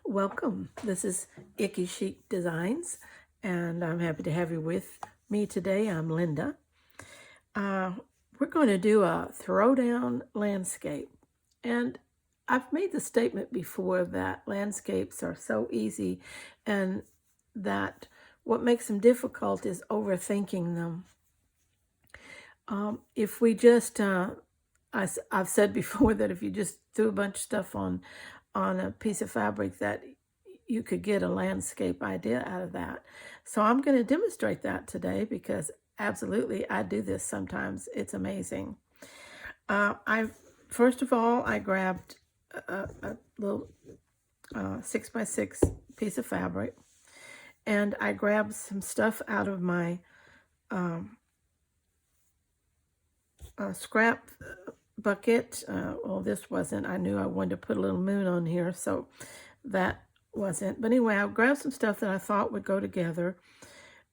Welcome. This is Icky Chic Designs, and I'm happy to have you with me today. I'm Linda. Uh, we're going to do a throwdown landscape. And I've made the statement before that landscapes are so easy and that what makes them difficult is overthinking them. If we just, I've said before that if you just threw a bunch of stuff on a piece of fabric that you could get a landscape idea out of that. So I'm going to demonstrate that today because absolutely I do this sometimes. It's amazing. I First of all, I grabbed a little 6x6 piece of fabric, and I grabbed some stuff out of my scrap bucket. Well, this wasn't. I knew I wanted to put a little moon on here, so that wasn't. But anyway, I grabbed some stuff that I thought would go together.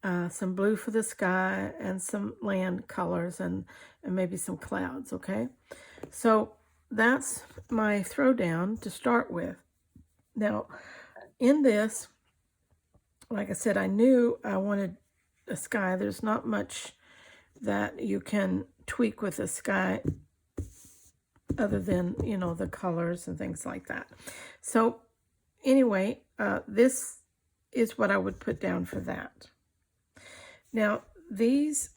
Some blue for the sky and some land colors and maybe some clouds, okay? So that's my throwdown to start with. Now, in this, like I said, I knew I wanted a sky. There's not much that you can tweak with a sky other than, the colors and things like that. So anyway, this is what I would put down for that. Now, these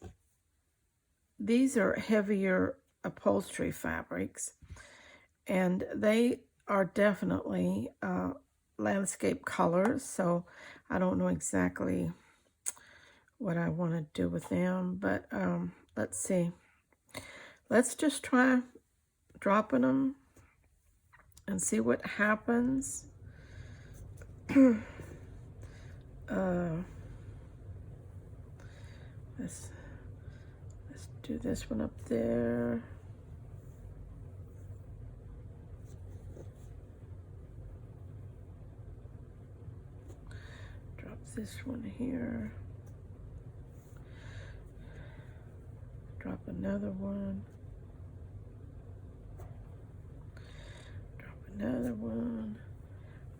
are heavier upholstery fabrics, and they are definitely landscape colors, so I don't know exactly what I want to do with them, but let's see. Let's just try dropping them and see what happens. Let's do this one up there. Drop this one here. Drop another one. Drop another one.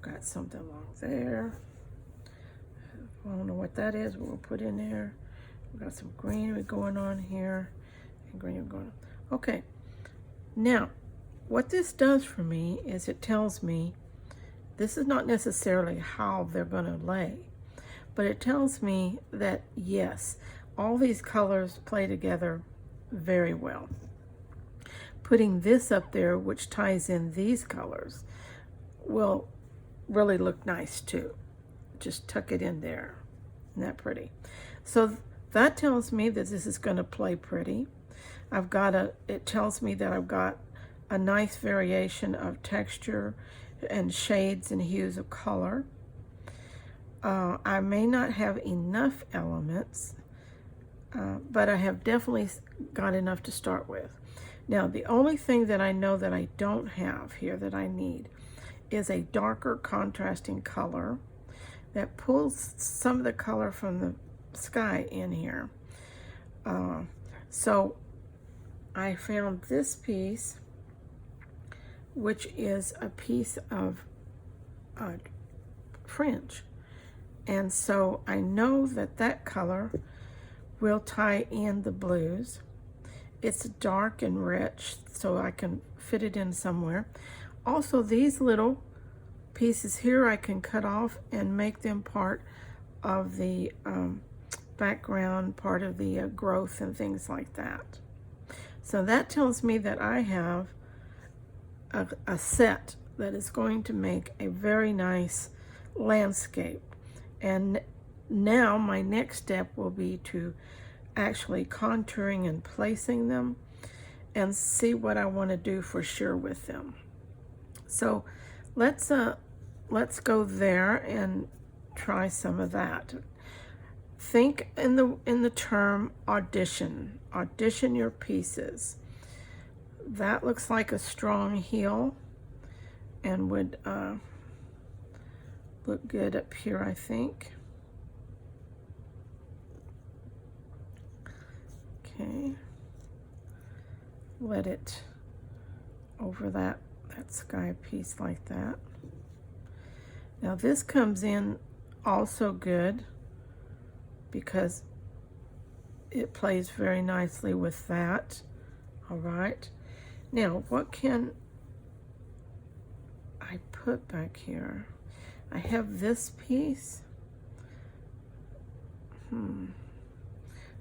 Got something along there. I don't know what that is, but we'll put in there. We've got some greenery going on here. And greenery going on. Okay. Now, what this does for me is it tells me this is not necessarily how they're going to lay, but it tells me that, yes, all these colors play together very well. Putting this up there, which ties in these colors, will really look nice too. Just tuck it in there. Isn't that pretty? So that tells me that this is going to play pretty. It tells me that I've got a nice variation of texture and shades and hues of color. I may not have enough elements, but I have definitely got enough to start with. Now, the only thing that I know that I don't have here that I need is a darker contrasting color that pulls some of the color from the sky in here. So I found this piece, which is a piece of fringe. And so I know that that color will tie in the blues. It's dark and rich, so I can fit it in somewhere. Also, these little pieces here I can cut off and make them part of the background, part of the growth and things like that. So that tells me that I have a set that is going to make a very nice landscape. And now my next step will be to actually contouring and placing them and see what I want to do for sure with them. So let's go there and try some of that. Think in the term audition. Audition your pieces. That looks like a strong heel and would look good up here, I think. Okay. Let it over that sky piece like that. Now this comes in also good because it plays very nicely with that. All right. Now, what can I put back here? I have this piece.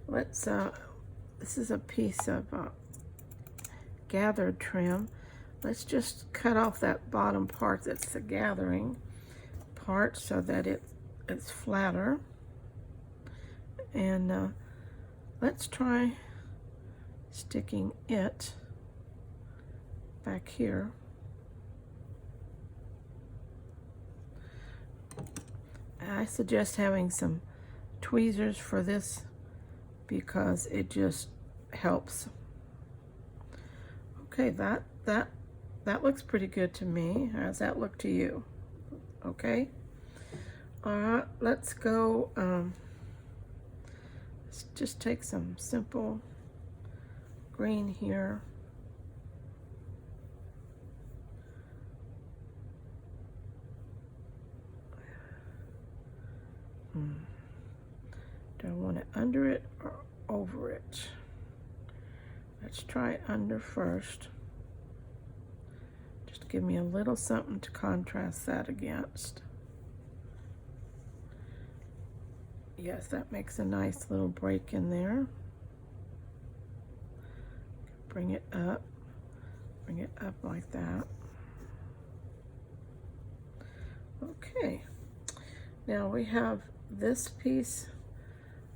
Let's, this is a piece of gathered trim. Let's just cut off that bottom part that's the gathering part so that it's flatter. And let's try sticking it back here. I suggest having some tweezers for this because it just helps. Okay, that looks pretty good to me. How does that look to you? Okay. All right, let's go. Let's just take some simple green here. Do I want it under it or over it? Let's try it under first. Just give me a little something to contrast that against. Yes, that makes a nice little break in there. Bring it up like that. Okay, now we have this piece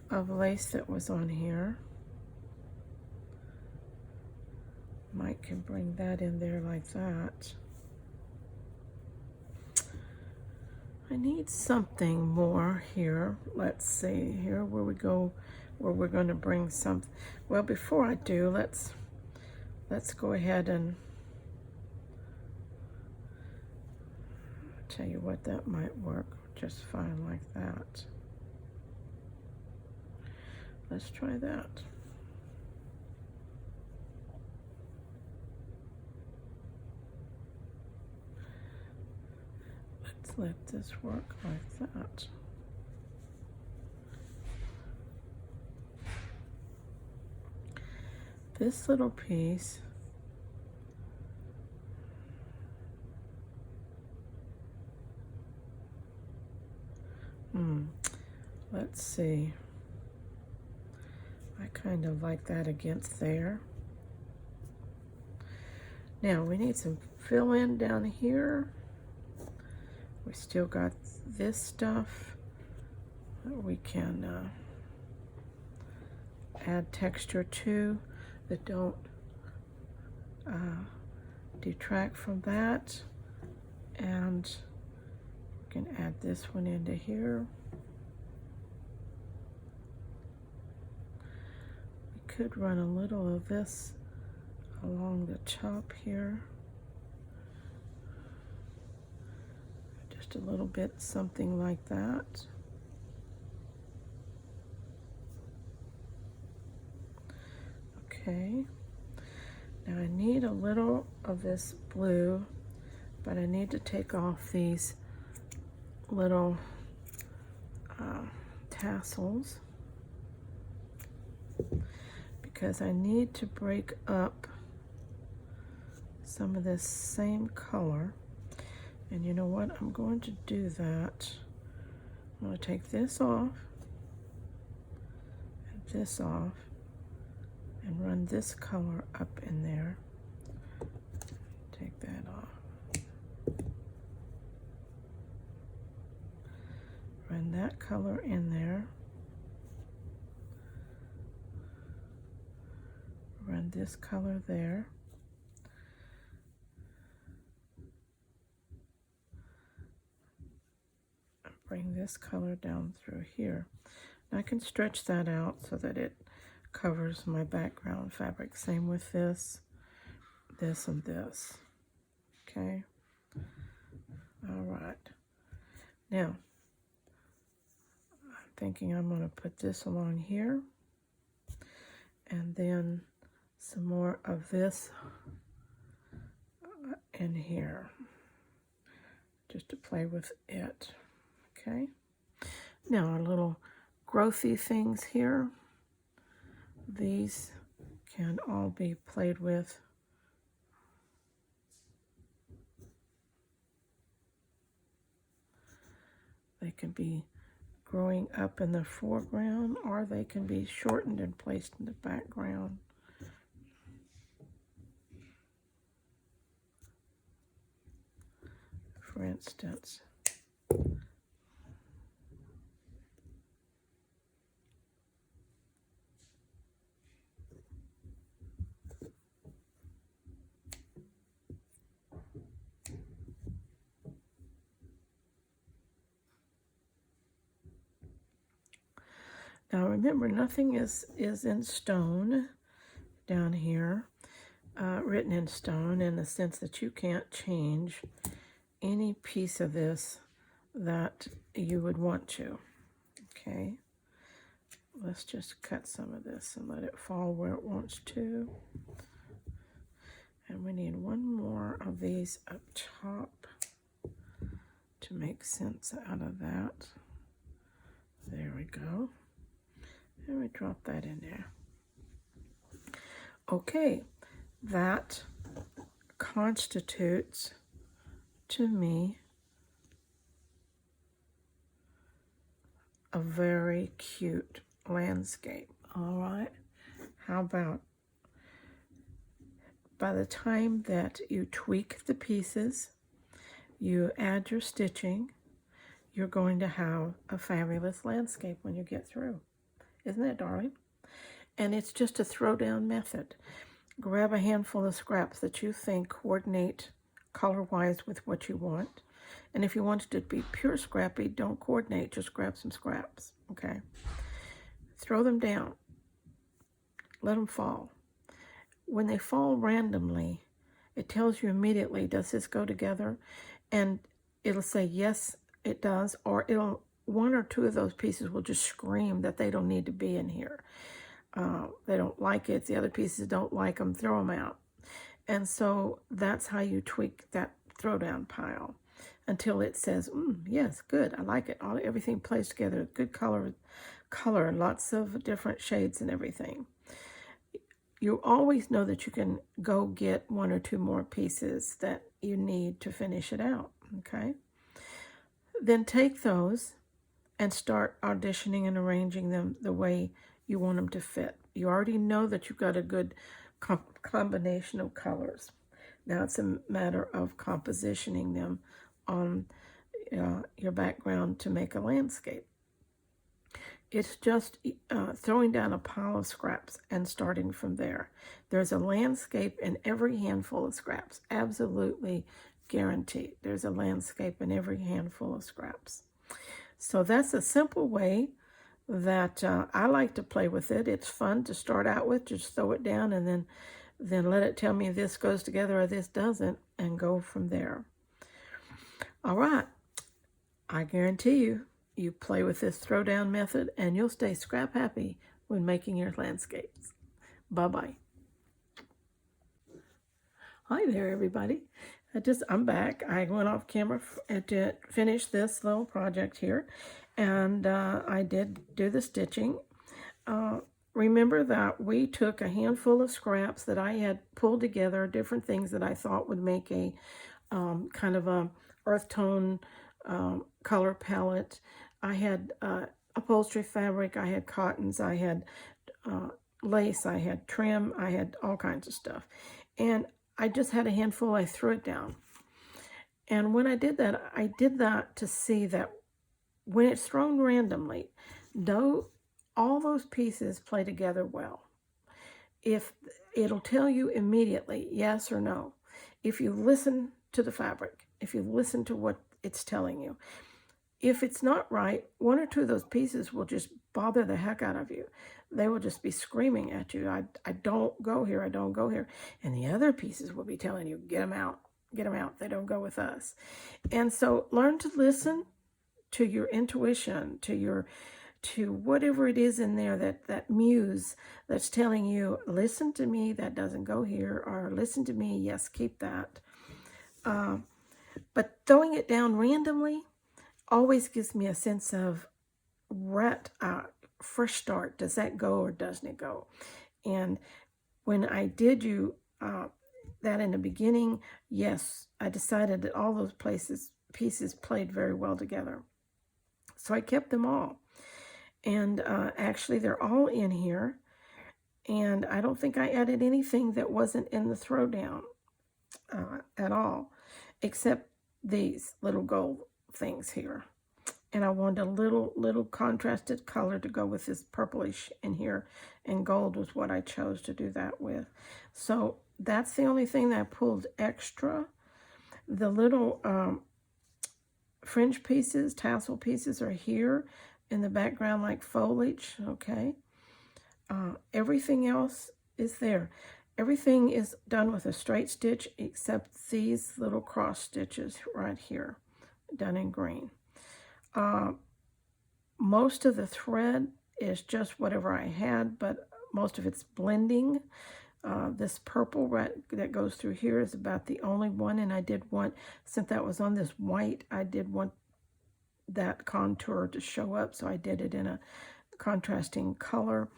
of lace that was on here. Mike can bring that in there like that. I need something more here. Let's see here where we go, where we're going to bring some. Well, before I do, let's go ahead and tell you what, that might work just fine like that. Let's try that. Let's let this work like that. This little piece, let's see. I kind of like that against there. Now we need some fill in down here. We still got this stuff that we can add texture to that don't detract from that. And we can add this one into here. We could run a little of this along the top here. Just a little bit, something like that. Okay. Now I need a little of this blue, but I need to take off these little tassels because I need to break up some of this same color. And you know what? I'm going to do that. I'm going to take this off and this off and run this color up in there. Take that off. Run that color in there. Run this color there. Bring this color down through here. Now I can stretch that out so that it covers my background fabric. Same with this, this, and this. Okay. All right. Now, I'm thinking I'm going to put this along here, and then some more of this in here. just to play with it. Okay. Now our little growthy things here. These can all be played with. They can be growing up in the foreground, or they can be shortened and placed in the background. For instance, now remember, nothing is in stone down here, written in stone, in the sense that you can't change any piece of this that you would want to. Okay, let's just cut some of this and let it fall where it wants to. And we need one more of these up top to make sense out of that. There we go. And we drop that in there. Okay, that constitutes, to me, a very cute landscape. All right, how about, by the time that you tweak the pieces, you add your stitching, you're going to have a fabulous landscape when you get through. Isn't it, darling? And it's just a throwdown method. Grab a handful of scraps that you think coordinate color-wise with what you want. And if you want it to be pure scrappy, don't coordinate, just grab some scraps, okay? Throw them down. Let them fall. When they fall randomly, it tells you immediately, does this go together? And it'll say, yes, it does, or one or two of those pieces will just scream that they don't need to be in here. They don't like it. The other pieces don't like them. Throw them out. And so that's how you tweak that throwdown pile until it says, yes, good, I like it. Everything plays together. Good color, lots of different shades and everything. You always know that you can go get one or two more pieces that you need to finish it out, okay? Then take those and start auditioning and arranging them the way you want them to fit. You already know that you've got a good combination of colors. Now it's a matter of compositioning them on your background to make a landscape. It's just throwing down a pile of scraps and starting from there. There's a landscape in every handful of scraps. Absolutely guaranteed. There's a landscape in every handful of scraps. So that's a simple way that I like to play with it. It's fun to start out with. Just throw it down and then let it tell me this goes together or this doesn't, and go from there. All right. I guarantee you, you play with this throwdown method and you'll stay scrap happy when making your landscapes. Bye-bye. Hi there, everybody. I'm back. I went off camera to finish this little project here, and I did do the stitching. Remember that we took a handful of scraps that I had pulled together, different things that I thought would make a kind of a earth tone color palette. I had upholstery fabric, I had cottons, I had lace, I had trim, I had all kinds of stuff. And I just had a handful, I threw it down. And when I did that to see that when it's thrown randomly, though all those pieces play together well. If it'll tell you immediately, yes or no. If you listen to the fabric, if you listen to what it's telling you. If it's not right, one or two of those pieces will just bother the heck out of you. They will just be screaming at you, I don't go here, I don't go here. And the other pieces will be telling you, get them out, they don't go with us. And so learn to listen to your intuition, to whatever it is in there, that muse that's telling you, listen to me, that doesn't go here, or listen to me, yes, keep that. But throwing it down randomly always gives me a sense of fresh start. Does that go or doesn't it go? And when I did that in the beginning, yes, I decided that all those pieces played very well together. So I kept them all. And actually, they're all in here. And I don't think I added anything that wasn't in the throwdown at all, except these little gold things here. And I wanted a little contrasted color to go with this purplish in here, and gold was what I chose to do that with. So that's the only thing that I pulled extra. The little fringe pieces, tassel pieces are here in the background like foliage, okay? Everything else is there. Everything is done with a straight stitch except these little cross stitches right here, done in green. Most of the thread is just whatever I had, but most of it's blending. This purple that goes through here is about the only one, and I did want, since that was on this white, I did want that contour to show up, so I did it in a contrasting color.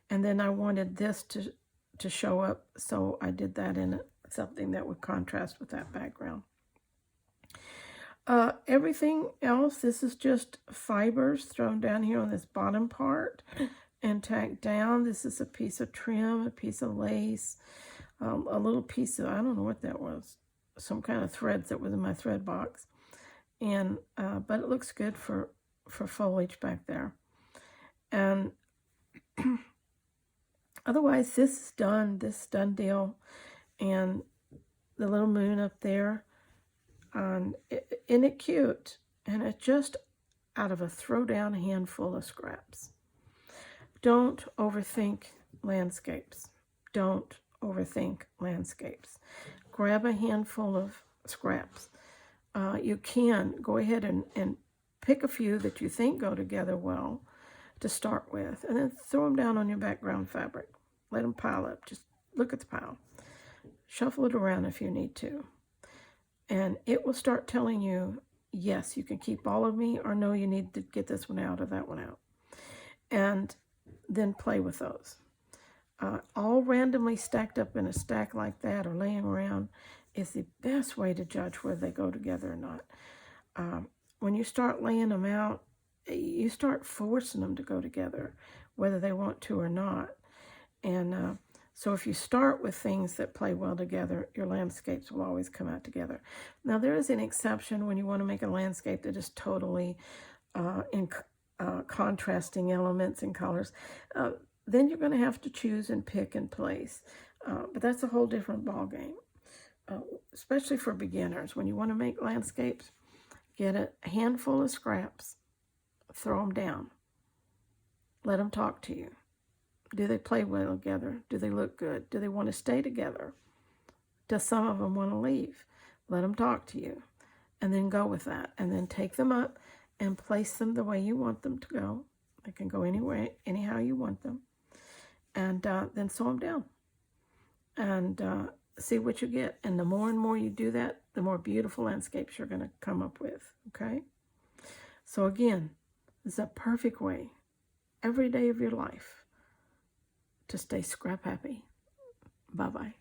And then I wanted this to show up, so I did that in something that would contrast with that background. Everything else, this is just fibers thrown down here on this bottom part and tacked down. This is a piece of trim, a piece of lace, a little piece of, I don't know what that was, some kind of threads that was in my thread box. And but it looks good for foliage back there. And otherwise, this is done deal. And the little moon up there, isn't it cute? And it's just out of a throwdown handful of scraps. Don't overthink landscapes. Don't overthink landscapes. Grab a handful of scraps. You can go ahead and pick a few that you think go together well to start with, and then throw them down on your background fabric. Let them pile up. Just look at the pile. Shuffle it around if you need to. And it will start telling you, yes, you can keep all of me, or no, you need to get this one out or that one out. And then play with those. All randomly stacked up in a stack like that or laying around is the best way to judge whether they go together or not. When you start laying them out, you start forcing them to go together, whether they want to or not. And so if you start with things that play well together, your landscapes will always come out together. Now, there is an exception when you want to make a landscape that is totally in contrasting elements and colors. Then you're going to have to choose and pick and place. But that's a whole different ballgame, especially for beginners. When you want to make landscapes, get a handful of scraps, throw them down, let them talk to you. Do they play well together? Do they look good? Do they want to stay together? Does some of them want to leave? Let them talk to you, and then go with that. And then take them up and place them the way you want them to go. They can go anywhere, anyhow you want them. And then sew them down. And see what you get. And the more and more you do that, the more beautiful landscapes you're going to come up with, okay? So again, this is a perfect way, every day of your life, to stay scrap happy. Bye-bye.